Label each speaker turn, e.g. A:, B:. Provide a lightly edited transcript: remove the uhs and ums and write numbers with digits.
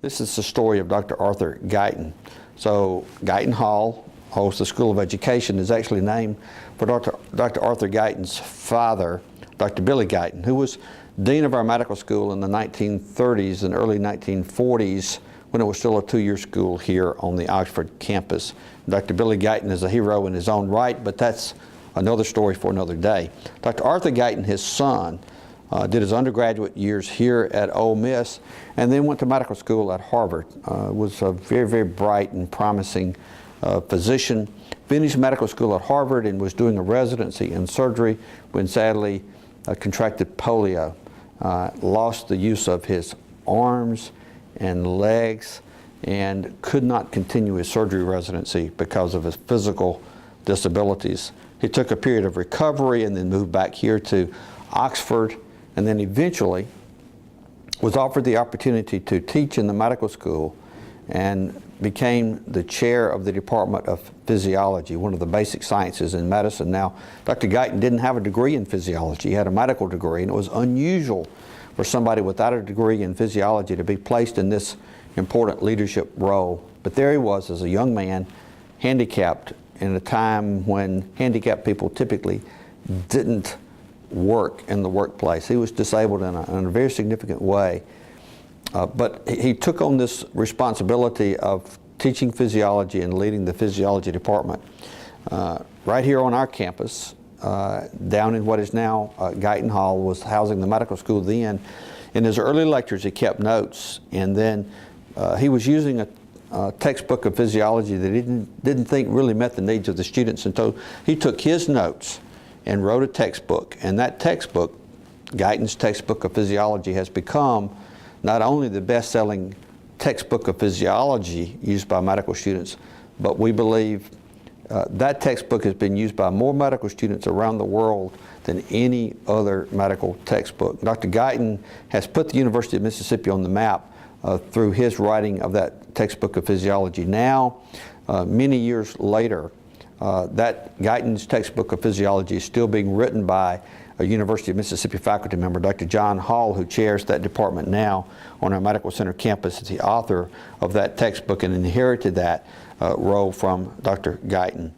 A: This is the story of Dr. Arthur Guyton. So Guyton Hall, hosts the School of Education, is actually named for Dr. Arthur Guyton's father, Dr. Billy Guyton, who was dean of our medical school in the 1930s and early 1940s when it was still a two-year school here on the Oxford campus. Dr. Billy Guyton is a hero in his own right, but that's another story for another day. Dr. Arthur Guyton, his son, did his undergraduate years here at Ole Miss and then went to medical school at Harvard. Was a very, very bright and promising physician. Finished medical school at Harvard and was doing a residency in surgery when sadly contracted polio. Lost the use of his arms and legs and could not continue his surgery residency because of his physical disabilities. He took a period of recovery and then moved back here to Oxford, and then eventually was offered the opportunity to teach in the medical school and became the chair of the Department of Physiology, one of the basic sciences in medicine. Now, Dr. Guyton didn't have a degree in physiology. He had a medical degree, and it was unusual for somebody without a degree in physiology to be placed in this important leadership role. But there he was as a young man, handicapped in a time when handicapped people typically didn't work in the workplace. He was disabled in a very significant way. But he took on this responsibility of teaching physiology and leading the physiology department right here on our campus, down in what is now Guyton Hall, was housing the medical school then. In his early lectures, he kept notes, and then he was using a textbook of physiology that he didn't think really met the needs of the students, and so he took his notes and wrote a textbook. And that textbook, Guyton's Textbook of Physiology, has become not only the best-selling textbook of physiology used by medical students, but we believe that textbook has been used by more medical students around the world than any other medical textbook. Dr. Guyton has put the University of Mississippi on the map through his writing of that textbook of physiology. Now, many years later, that Guyton's Textbook of Physiology is still being written by a University of Mississippi faculty member, Dr. John Hall, who chairs that department now on our Medical Center campus, is the author of that textbook and inherited that role from Dr. Guyton.